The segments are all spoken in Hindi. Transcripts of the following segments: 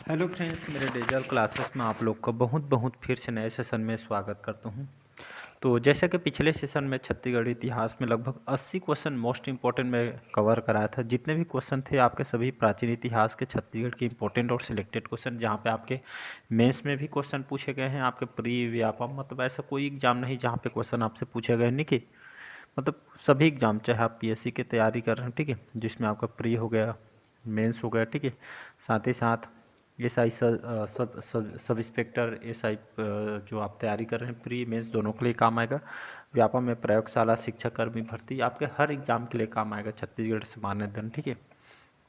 हेलो फ्रेंड्स, मेरे डिजिटल क्लासेस में आप लोग का बहुत बहुत फिर से नए सेशन में स्वागत करता हूं। तो जैसा कि पिछले सेशन में छत्तीसगढ़ इतिहास में लगभग 80 क्वेश्चन मोस्ट इंपॉर्टेंट में कवर कराया था। जितने भी क्वेश्चन थे आपके सभी प्राचीन इतिहास के छत्तीसगढ़ के इंपॉर्टेंट और सिलेक्टेड क्वेश्चन, जहां पे आपके मेंस में भी क्वेश्चन पूछे गए हैं, आपके प्री व्यापम मतलब ऐसा कोई एग्जाम नहीं जहाँ पे क्वेश्चन आपसे पूछे गए नहीं कि मतलब सभी एग्जाम, चाहे आप पीएससी की तैयारी कर रहे हैं, ठीक है, जिसमें आपका प्री हो गया, मेंस हो गया, ठीक है, साथ ही साथ S I sub inspector S I जो आप तैयारी कर रहे हैं प्री मेंस दोनों के लिए काम आएगा। व्यापम में प्रयोगशाला शिक्षक कर्मी भर्ती आपके हर एग्जाम के लिए काम आएगा छत्तीसगढ़ से मान्यता, ठीक है।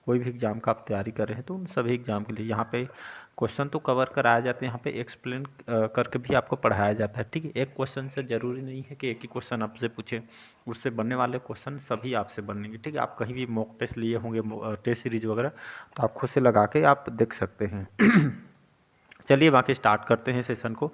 कोई भी एग्जाम का आप तैयारी कर रहे हैं तो उन सभी एग्जाम के लिए यहाँ पे क्वेश्चन तो कवर कराया जाते हैं, यहाँ पे एक्सप्लेन करके भी आपको पढ़ाया जाता है, ठीक है। एक क्वेश्चन से ज़रूरी नहीं है कि एक ही क्वेश्चन आपसे पूछे, उससे बनने वाले क्वेश्चन सभी आपसे बनेंगे, ठीक है। आप कहीं भी मॉक टेस्ट लिए होंगे, टेस्ट सीरीज वगैरह, तो आप खुद से लगा के आप देख सकते हैं। चलिए बाकी स्टार्ट करते हैं सेशन को।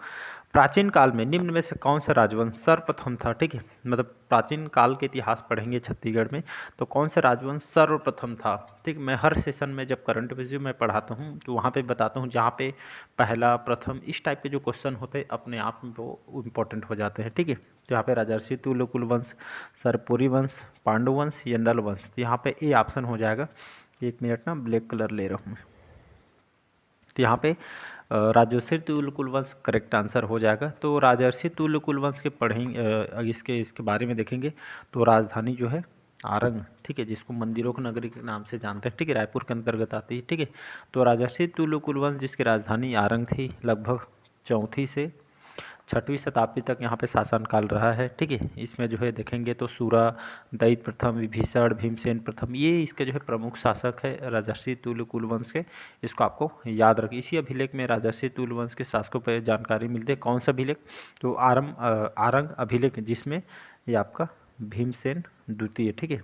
प्राचीन काल में निम्न में से कौन सा राजवंश सर्वप्रथम था, ठीक है। मतलब प्राचीन काल के इतिहास पढ़ेंगे छत्तीसगढ़ में, तो कौन सा राजवंश सर्वप्रथम था, ठीक। मैं हर सेशन में जब करंट अफेयर्स में पढ़ाता हूँ तो वहाँ पे बताता हूँ, जहाँ पे पहला प्रथम इस टाइप के जो क्वेश्चन होते हैं अपने आप में वो इम्पोर्टेंट हो जाते हैं, ठीक है। तो यहाँ पे राजर्षि तुल्यकुल वंश, सरपुरी वंश, पांडु वंश या नल वंश, तो यहाँ पे ए ऑप्शन हो जाएगा। एक मिनट ना, ब्लैक कलर ले रहा हूँ। तो यहाँ पे राजर्षि तुल्यकुल वंश करेक्ट आंसर हो जाएगा। तो राजर्षि तुल्यकुल वंश के पढ़ेंगे, इसके बारे में देखेंगे तो राजधानी जो है आरंग, ठीक है, जिसको मंदिरों की नगरी के नाम से जानते हैं, ठीक है, रायपुर के अंतर्गत आती है, ठीक है। तो राजर्षि तुल्यकुल वंश जिसकी राजधानी आरंग थी, लगभग 4वीं से 6वीं शताब्दी तक यहाँ पे शासनकाल रहा है, ठीक है। इसमें जो है देखेंगे तो सूरा, दैत्य प्रथम, विभीषण, भीमसेन प्रथम, ये इसके जो है प्रमुख शासक है राजर्षि तुल्यकुल वंश के। इसको आपको याद रखिए। इसी अभिलेख में राजर्षि तुल्य वंश के शासकों पर जानकारी मिलती है। कौन सा अभिलेख? तो आरंग अभिलेख, जिसमें ये आपका भीमसेन द्वितीय, ठीक है,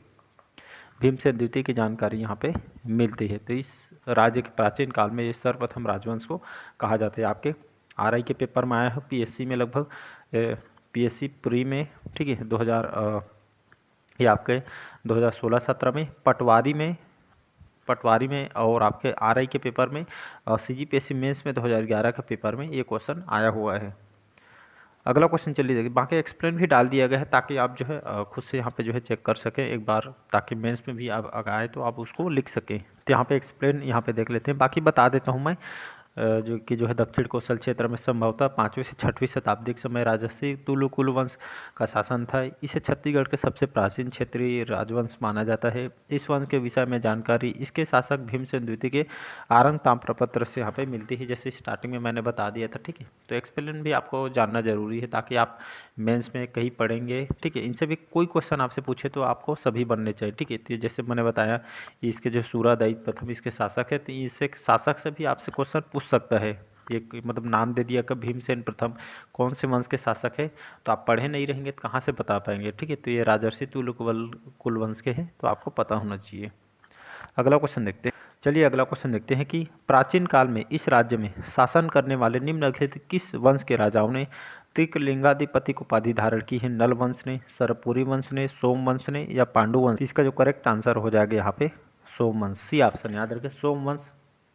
भीमसेन द्वितीय की जानकारी यहाँ पे मिलती है। तो इस राज्य के प्राचीन काल में ये सर्वप्रथम राजवंश को कहा जाता है। आपके आरआई के पेपर में आया है, पीएससी में लगभग, पीएससी प्री में, ठीक है, 2000 ये आपके 2016-17 में, पटवारी में और आपके आरआई के पेपर में, सीजीपीएससी मेंस में 2011 के पेपर में ये क्वेश्चन आया हुआ है। अगला क्वेश्चन चलिए देखिए, बाकी एक्सप्लेन भी डाल दिया गया है ताकि आप जो है खुद से यहाँ पे जो है चेक कर सकें एक बार, ताकि मेंस में भी आप अगर आए तो आप उसको लिख सकें। तो यहाँ पे एक्सप्लेन यहाँ पे देख लेते हैं, बाकी बता देता हूँ मैं। जो है दक्षिण कोसल क्षेत्र में संभवतः 5वीं से 6वीं शताब्दी के समय राजर्षि तुल्यकुल वंश का शासन था। इसे छत्तीसगढ़ के सबसे प्राचीन क्षेत्रीय राजवंश माना जाता है। इस वंश के विषय में जानकारी इसके शासक भीमसेन द्वितीय के आरंग ताम्रपत्र से यहाँ पे मिलती है, जैसे स्टार्टिंग में मैंने बता दिया था, ठीक है। तो एक्सप्लेन भी आपको जानना जरूरी है ताकि आप मेंस में कहीं पढ़ेंगे, ठीक है, इनसे भी कोई क्वेश्चन आपसे पूछे तो आपको सभी बनने चाहिए, ठीक है। तो जैसे मैंने बताया, इसके जो सूरादायित प्रथम इसके शासक है, तो इससे शासक से भी आपसे क्वेश्चन पूछ सकता है। एक मतलब नाम दे दिया कि भीमसेन प्रथम कौन से वंश के शासक है, तो आप पढ़े नहीं रहेंगे तो कहाँ से बता पाएंगे, ठीक है। तो ये राजर्षि कुल वंश के हैं, तो आपको पता होना चाहिए। अगला क्वेश्चन देखते हैं। चलिए अगला क्वेश्चन देखते हैं कि प्राचीन काल में इस राज्य में शासन करने वाले निम्नलिखित किस वंश के राजाओं ने त्रिकलिंगाधिपति को उपाधि धारण की है? नल वंश ने, सरपुरी वंश ने, सोम वंश ने या पांडु वंश? इसका जो करेक्ट आंसर हो जाएगा यहाँ पे सोम वंश, सी ऑप्शन याद रखें, सोम वंश,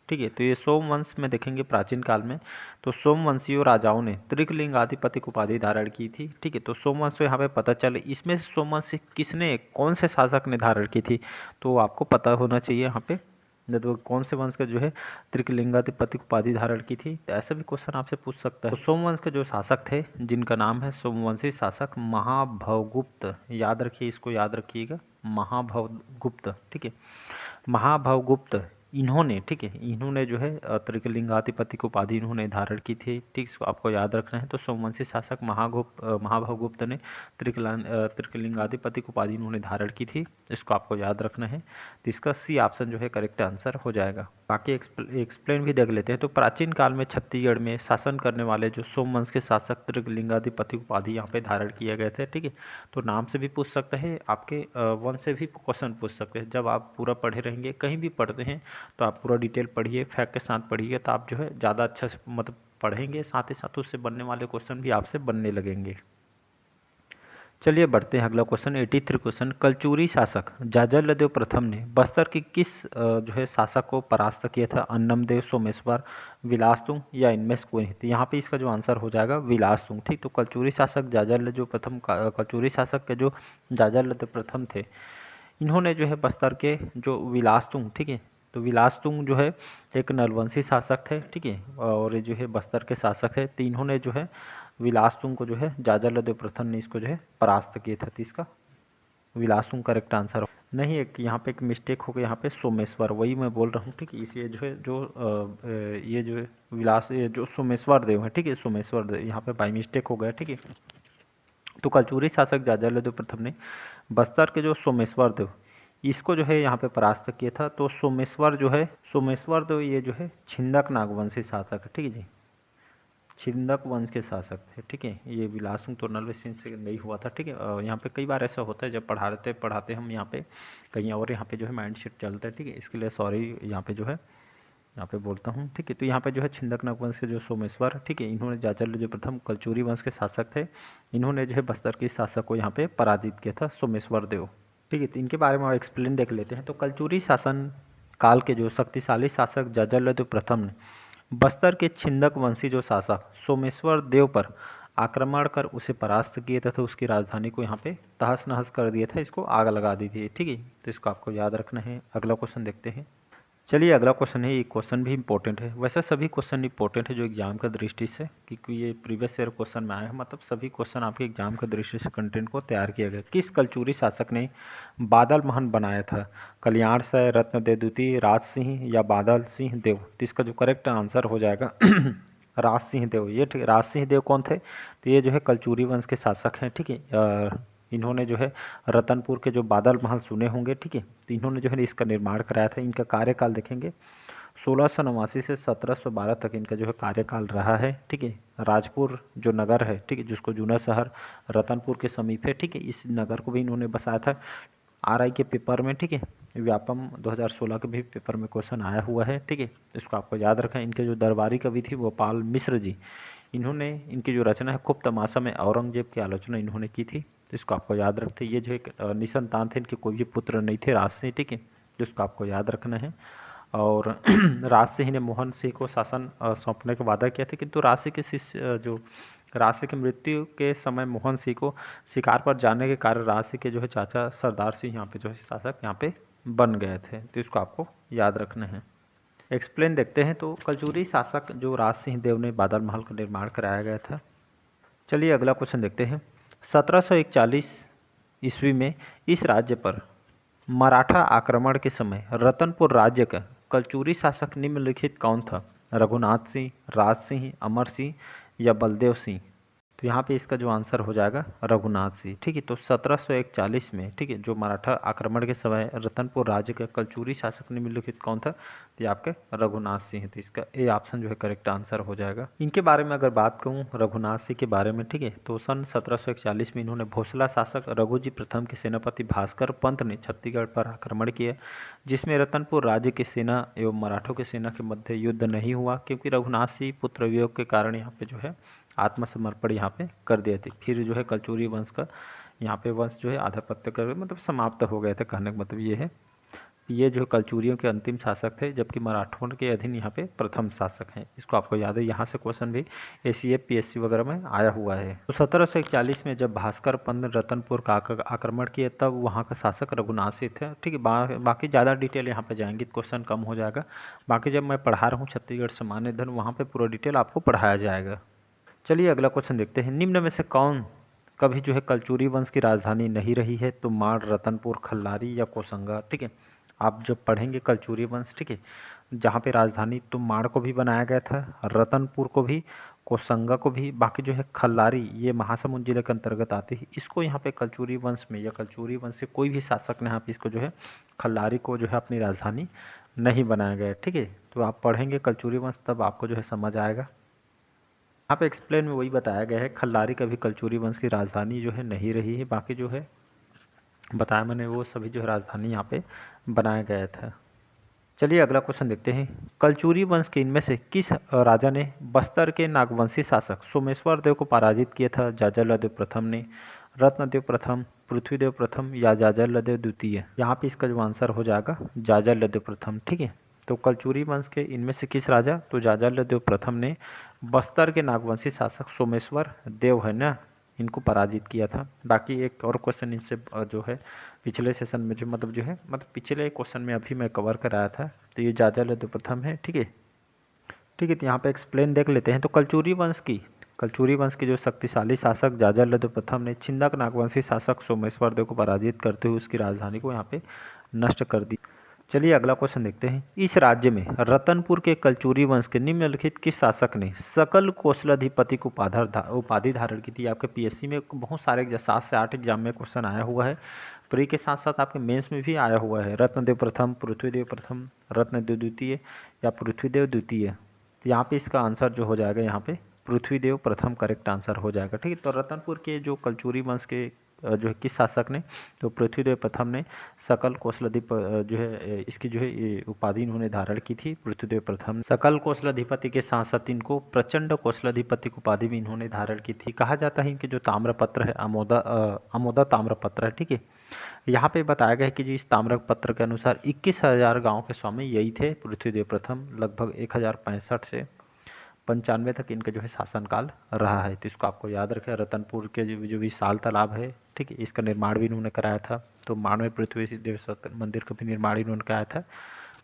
ठीक है। तो ये सोम वंश में देखेंगे प्राचीन काल में, तो सोमवंशियों राजाओं ने त्रिकलिंगाधिपति को उपाधि धारण की थी, ठीक है। तो सोमवंश यहाँ पे पता चले, इसमें से सोमवंश किसने, कौन से शासक ने धारण की थी, तो आपको पता होना चाहिए यहाँ पे, तो कौन से वंश का जो है त्रिकलिंगाधिपति को उपाधि धारण की थी। तो ऐसा भी क्वेश्चन आपसे पूछ सकता है। तो सोमवंश के जो शासक थे, जिनका नाम है सोमवंशी शासक महाभवगुप्त, याद रखिए, इसको याद रखिएगा, महाभवगुप्त, ठीक है, महाभवगुप्त, इन्होंने, ठीक है, इन्होंने जो है त्रिकलिंगाधिपति को उपाधि इन्होंने धारण की थी, ठीक, इसको आपको याद रखना है। तो सोमवंशी शासक महाभवगुप्त ने त्रिकलिंगाधिपति को उपाधि इन्होंने धारण की थी, इसको आपको याद रखना है। तो इसका सी ऑप्शन जो है करेक्ट आंसर हो जाएगा। बाकी एक्सप्लेन भी देख लेते हैं। तो प्राचीन काल में छत्तीसगढ़ में शासन करने वाले जो सोमवंश के शासक त्रिकलिंगाधिपति को उपाधि यहाँ पे धारण किए गए थे, ठीक है। तो नाम से भी पूछ सकते हैं, आपके वंश से भी क्वेश्चन पूछ सकते हैं। जब आप पूरा पढ़े रहेंगे, कहीं भी पढ़ते हैं तो आप पूरा डिटेल पढ़िए, फैक्ट के साथ पढ़िए, तो आप जो है ज़्यादा अच्छा से मतलब पढ़ेंगे, साथ ही साथ उससे बनने वाले क्वेश्चन भी आपसे बनने लगेंगे। चलिए बढ़ते हैं अगला क्वेश्चन 83 क्वेश्चन। कलचुरी शासक जाजलदेव प्रथम ने बस्तर की किस जो है शासक को परास्त किया था? अन्नमदेव, सोमेश्वर, विलासतुंग या इनमें से कोई नहीं? तो यहाँ पे इसका जो आंसर हो जाएगा विलासतुंग। ठीक, तो कलचुरी शासक जाजलदेव प्रथम कलचुरी शासक के जो जाजलदेव प्रथम थे, इन्होंने जो है बस्तर के जो विलासतुंग, ठीक है, तो विलासतुंग जो है एक नरवंशी शासक थे, ठीक है, और ये जो है बस्तर के शासक है। तो इन्होंने जो है विलासतुंग को जो है जाजलदेव प्रथम ने इसको जो है परास्त किया था। तो इसका विलासतुंग करेक्ट आंसर नहीं, एक यहाँ पे एक मिस्टेक हो गया, यहाँ पे सोमेश्वर, वही मैं बोल रहा हूँ। ठीक है, इसे जो है जो ये जो है ये जो सोमेश्वर देव है, ठीक है, सोमेश्वर देव यहाँ पे बाई मिस्टेक हो गया। ठीक है, तो कलचुरी शासक जाजलदेव प्रथम ने बस्तर के जो सोमेश्वर देव, इसको जो है यहाँ पे परास्त किया था। तो सोमेश्वर जो है, सोमेश्वर देव ये जो है छिंदक नागवंशी शासक है। ठीक है जी, छिंदक वंश के शासक थे। ठीक है, ये विलासुंग तो नरसिंह से नहीं हुआ था। ठीक है, यहाँ पे कई बार ऐसा होता है जब पढ़ाते पढ़ाते हम यहाँ पे कहीं और यहाँ पे जो है माइंड सेट चलता है। ठीक है, इसके लिए सॉरी यहाँ पे जो है यहाँ पे बोलता हूँ। ठीक है, तो यहाँ पे जो है छिंदक नाग वंश के जो सोमेश्वर, ठीक है, इन्होंने जाजल जो प्रथम कलचुरी वंश के शासक थे, इन्होंने जो है बस्तर के शासक को यहाँ पे पराजित किया था, सोमेश्वर देव। ठीक है, तो इनके बारे में और एक्सप्लेन देख लेते हैं। तो कलचुरी शासन काल के जो शक्तिशाली शासक जाजलदेव प्रथम ने बस्तर के छिंदक वंशी जो शासक सोमेश्वर देव पर आक्रमण कर उसे परास्त किए तथा उसकी राजधानी को यहाँ पे तहस नहस कर दिया था, इसको आग लगा दी थी। ठीक है, तो इसको आपको याद रखना है। अगला क्वेश्चन देखते हैं। चलिए अगला क्वेश्चन है, ये क्वेश्चन भी इंपॉर्टेंट है। वैसे सभी क्वेश्चन इंपॉर्टेंट है जो एग्जाम का दृष्टि से, क्योंकि ये प्रीवियस ईयर क्वेश्चन में आया है, मतलब सभी क्वेश्चन आपके एग्जाम का दृष्टि से कंटेंट को तैयार किया गया। किस कलचुरी शासक ने बादल महल बनाया था? कल्याण सय, रत्न देवदूती, राज सिंह या बादल सिंह देव? तो इसका जो करेक्ट आंसर हो जाएगा राज सिंह देव। ये ठीक, राज सिंह देव कौन थे? तो ये जो है कलचुरी वंश के शासक हैं। ठीक है, इन्होंने जो है रतनपुर के जो बादल महल सुने होंगे, ठीक है, तो इन्होंने जो है इसका निर्माण कराया था। इनका कार्यकाल देखेंगे 1689 से 1712 तक इनका जो है कार्यकाल रहा है। ठीक है, राजपुर जो नगर है, ठीक है, जिसको जूना शहर रतनपुर के समीप है, ठीक है, इस नगर को भी इन्होंने बसाया था। आरआई के पेपर में, ठीक है, व्यापम 2016 के भी पेपर में क्वेश्चन आया हुआ है। ठीक है, इसको आपको याद रखें। इनके जो दरबारी कवि थे गोपाल मिश्र जी, इन्होंने इनकी जो रचना है खूब तमाशा में औरंगजेब की आलोचना इन्होंने की थी। तो इसको आपको याद रखते। ये जो एक निसंतान थे, इनके कोई भी पुत्र नहीं थे राज सिंह। ठीक है, जिसको आपको याद रखना है। और राज सिंह ने मोहन सिंह को शासन सौंपने का वादा किया था, किंतु राज सिंह के शिष्य जो राज सिंह की मृत्यु के समय मोहन सिंह को शिकार पर जाने के कारण राज सिंह के जो है चाचा सरदार सिंह यहाँ पे जो है शासक यहाँ पे बन गए थे। तो इसको आपको याद रखना है। एक्सप्लेन देखते हैं। तो कलचुरी शासक जो राज सिंह देव ने बादल महल का निर्माण कराया गया था। चलिए अगला क्वेश्चन देखते हैं। 1741 ईस्वी में इस राज्य पर मराठा आक्रमण के समय रतनपुर राज्य का कलचुरी शासक निम्नलिखित कौन था? रघुनाथ सिंह, राज सिंह, अमर सिंह या बलदेव सिंह? तो यहाँ पे इसका जो आंसर हो जाएगा रघुनाथ सिंह। ठीक है, तो 1741 में, ठीक है, जो मराठा आक्रमण के समय रतनपुर राज्य का कलचुरी शासक निम्नलिखित कौन था? तो ये आपके रघुनाथ सिंह। तो इसका ए ऑप्शन जो है करेक्ट आंसर हो जाएगा। इनके बारे में अगर बात करूँ रघुनाथ सिंह के बारे में, ठीक है, तो सन 1741 में इन्होंने भोसला शासक रघुजी प्रथम के सेनापति भास्कर पंत ने छत्तीसगढ़ पर आक्रमण किया, जिसमें रतनपुर राज्य की सेना एवं मराठों की सेना के मध्य युद्ध नहीं हुआ, क्योंकि रघुनाथ सिंह पुत्र वियोग के कारण यहाँ पे जो है आत्मसमर्पण यहाँ पे कर दिए थे। फिर जो है कलचुरी वंश का यहाँ पे वंश जो है आधिपत्य कर मतलब समाप्त हो गए थे। कहने का मतलब ये है, ये जो कलचुरियों के अंतिम शासक थे, जबकि मराठों के अधीन यहाँ पे प्रथम शासक हैं। इसको आपको याद है, यहाँ से क्वेश्चन भी एसीएफ पीएससी वगैरह में आया हुआ है। तो 1741 में जब भास्कर पंत रतनपुर का आक्रमण किया, तब वहाँ का शासक रघुनाथ सिंह थे। ठीक है, बाकी ज़्यादा डिटेल यहाँ पे जाएंगे तो क्वेश्चन कम हो जाएगा। बाकी जब मैं पढ़ा रहा हूँ छत्तीसगढ़ सामान्य अध्ययन, वहाँ पे पूरा डिटेल आपको पढ़ाया जाएगा। चलिए अगला क्वेश्चन देखते हैं। निम्न में से कौन कभी जो है कलचुरी वंश की राजधानी नहीं रही है? तो माड़, रतनपुर, खल्लारी या कोसंगा? ठीक है, आप जब पढ़ेंगे कलचुरी वंश, ठीक है, जहाँ पे राजधानी तो माड़ को भी बनाया गया था, रतनपुर को भी, कोसंगा को भी, बाकी जो है खल्लारी ये महासमुंद जिले के अंतर्गत आती है, इसको यहाँ पे कलचुरी वंश में या कलचुरी वंश से कोई भी शासक ने यहाँ पे इसको जो है खल्लारी को जो है अपनी राजधानी नहीं बनाया गया। ठीक है, तो आप पढ़ेंगे कलचुरी वंश तब आपको जो है समझ आएगा। यहाँ पे एक्सप्लेन में वही बताया गया है, खल्लारी कभी कलचुरी वंश की राजधानी जो है नहीं रही है, बाकी जो है बताया मैंने वो सभी जो है राजधानी यहाँ पे बनाया गया था। चलिए अगला क्वेश्चन देखते हैं। कलचुरी वंश के इनमें से किस राजा ने बस्तर के नागवंशी शासक सोमेश्वर देव को पराजित किया था? जाजलदेव प्रथम ने, रत्नदेव प्रथम, पृथ्वीदेव प्रथम या जाजलदेव द्वितीय। यहाँ पे इसका जो आंसर हो जाएगा जाजलदेव प्रथम। ठीक है, तो कलचुरी वंश के इनमें से किस राजा, तो जाजलदेव प्रथम ने बस्तर के नागवंशी शासक सोमेश्वर देव है ना, इनको पराजित किया था। बाकी एक और क्वेश्चन इनसे जो है पिछले सेशन में जो मतलब पिछले क्वेश्चन में अभी मैं कवर कराया था, तो ये जाजलदेव प्रथम है। ठीक है, ठीक है, तो यहाँ पे एक्सप्लेन देख लेते हैं। तो कलचुरी वंश के जो शक्तिशाली शासक जाजलदेव प्रथम ने छिंदक नागवंशी शासक सोमेश्वर देव को पराजित करते हुए उसकी राजधानी को यहाँ पे नष्ट कर दी। चलिए अगला क्वेश्चन देखते हैं। इस राज्य में रतनपुर के कलचुरी वंश के निम्नलिखित किस शासक ने सकल कौशलाधिपति को उपाधि धारण की थी। आपके पीएससी में बहुत सारे 7 से 8 एग्जाम में क्वेश्चन आया हुआ है, प्री के साथ साथ आपके मेंस में भी आया हुआ है। रत्नदेव प्रथम, पृथ्वीदेव प्रथम, रत्नदेव द्वितीय या पृथ्वीदेव द्वितीय। तो यहाँ पे इसका आंसर जो हो जाएगा यहाँ पे पृथ्वीदेव प्रथम करेक्ट आंसर हो जाएगा। ठीक है, तो रतनपुर के जो कलचुरी वंश के जो है किस शासक ने, तो पृथ्वीदेव प्रथम ने सकल कौशलाधिपति जो है इसकी जो है ये उपाधि इन्होंने धारण की थी। पृथ्वीदेव प्रथम सकल कौशलाधिपति के साथ साथ इनको प्रचंड कौशलाधिपति की उपाधि भी इन्होंने धारण की थी। कहा जाता है इनके जो ताम्रपत्र है अमोदा ताम्रपत्र है। ठीक है, यहाँ पे बताया गया है कि जो इस ताम्रपत्र के अनुसार 21,000 गाँव के स्वामी यही थे पृथ्वीदेव प्रथम। लगभग 1065 से 95 तक इनका जो है शासनकाल रहा है। तो इसको आपको याद रखें। रतनपुर के जो विशाल तालाब है, ठीक है, इसका निर्माण भी इन्होंने कराया था। तो मानव पृथ्वी देव मंदिर का भी निर्माण इन्होंने कराया था।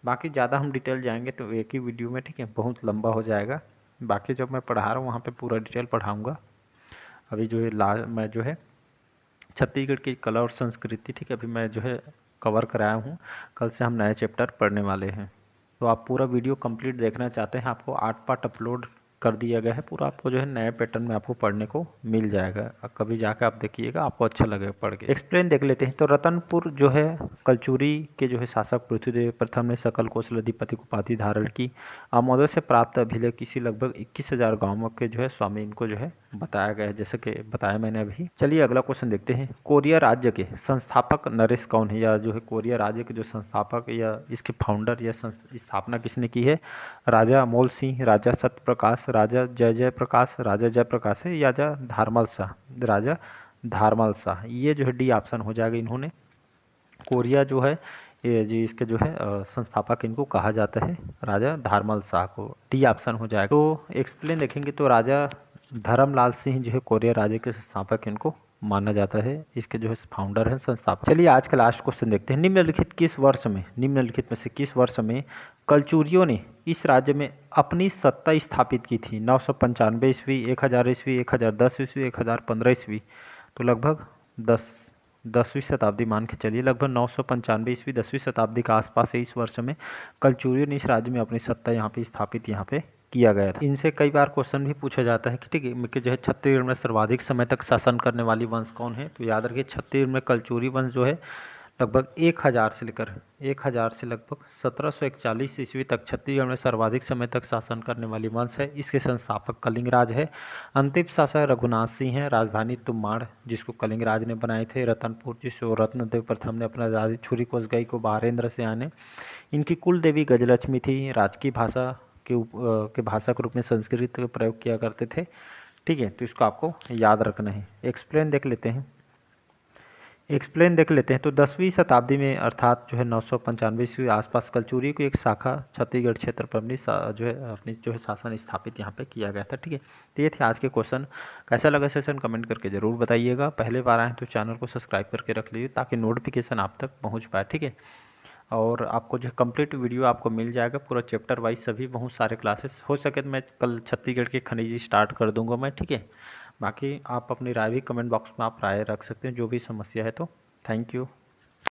बाकी ज़्यादा हम डिटेल जाएंगे तो एक ही वीडियो में, ठीक है, बहुत लंबा हो जाएगा। बाकी जब मैं पढ़ा रहा हूँ वहाँ पे पूरा डिटेल पढ़ाऊँगा। अभी जो है मैं जो है छत्तीसगढ़ की कला और संस्कृति, ठीक है, अभी मैं जो है कवर कराया हूँ। कल से हम नए चैप्टर पढ़ने वाले हैं। तो आप पूरा वीडियो कंप्लीट देखना चाहते हैं, आपको 8 पार्ट अपलोड कर दिया गया है। पूरा आपको जो है नए पैटर्न में आपको पढ़ने को मिल जाएगा। कभी जाकर आप देखिएगा, आपको अच्छा लगेगा पढ़ के। एक्सप्लेन देख लेते हैं। तो रतनपुर जो है कलचुरी के जो है शासक पृथ्वीदेव प्रथम ने सकल कौशलाधिपति को उपाधि धारण की। आमोदों से प्राप्त अभिलेख किसी लगभग 21,000 गाँवों के जो है स्वामी इनको जो है बताया गया है, जैसे कि बताया मैंने अभी। चलिए अगला क्वेश्चन देखते हैं। कोरिया राज्य के संस्थापक नरेश कौन है, या जो है कोरिया राज्य के जो संस्थापक या इसके फाउंडर या स्थापना किसने की है। राजा अमोल सिंह, राजा सत्यप्रकाश, राजा जय प्रकाश, राजा जयप्रकाश है, या धारमल शाह, राजा धारमल शाह। ये जो है डी ऑप्शन हो जाएगा। इन्होंने कोरिया जो है ये जी इसके जो है संस्थापक इनको कहा जाता है राजा धारमल शाह को। डी ऑप्शन हो जाएगा। तो एक्सप्लेन देखेंगे तो राजा धर्मलाल सिंह जो है कोरिया राज्य के संस्थापक इनको माना जाता है। इसके जो है फाउंडर हैं, संस्थापक। चलिए आज का लास्ट क्वेश्चन देखते हैं। निम्नलिखित में से किस वर्ष में कलचुरियों ने इस राज्य में अपनी सत्ता स्थापित की थी। 995 ईस्वी, 1000 ईस्वी, 1010 ईस्वी, 1015 ईस्वी। तो लगभग 10वीं शताब्दी मान के चलिए, लगभग 995 ईस्वी 10वीं शताब्दी के आसपास है। इस वर्ष में कलचुरियों ने इस राज्य में अपनी सत्ता यहाँ पे स्थापित किया गया था। इनसे कई बार क्वेश्चन भी पूछा जाता है कि ठीक है कि जो है छत्तीसगढ़ में सर्वाधिक समय तक शासन करने वाली वंश कौन है। तो याद रखिए छत्तीसगढ़ में कलचुरी वंश जो है लगभग 1000 से लगभग 1741 ईस्वी तक छत्तीसगढ़ में सर्वाधिक समय तक शासन करने वाली वंश है। इसके संस्थापक कलिंगराज है। अंतिम शासक रघुनाथ सिंह है। राजधानी तुम्माड़ जिसको कलिंगराज ने बनाए थे। रतनपुर जिसको रत्नदेव प्रथम ने अपना राजधानी छुरी कोसगई को बारेंद्र से आने। इनकी कुल देवी गजलक्ष्मी थी। राजकीय भाषा के भाषा के रूप में संस्कृत का प्रयोग किया करते थे। ठीक है, तो इसको आपको याद रखना है। एक्सप्लेन देख लेते हैं। तो 10वीं शताब्दी में अर्थात जो है 995 ईस्वी आसपास कलचुरी को एक शाखा छत्तीसगढ़ क्षेत्र पर अपनी जो है शासन स्थापित यहाँ पे किया गया था। ठीक है, तो ये थे आज के क्वेश्चन। कैसा लगा सेशन कमेंट करके ज़रूर बताइएगा। पहले बार आए तो चैनल को सब्सक्राइब करके रख लीजिए ताकि नोटिफिकेशन आप तक पहुँच पाए। ठीक है, और आपको जो कंप्लीट वीडियो आपको मिल जाएगा पूरा चैप्टर वाइज सभी बहुत सारे क्लासेस। हो सके तो मैं कल छत्तीसगढ़ के खनिज स्टार्ट कर दूंगा मैं। ठीक है, बाकी आप अपनी राय भी कमेंट बॉक्स में आप राय रख सकते हैं जो भी समस्या है। तो थैंक यू।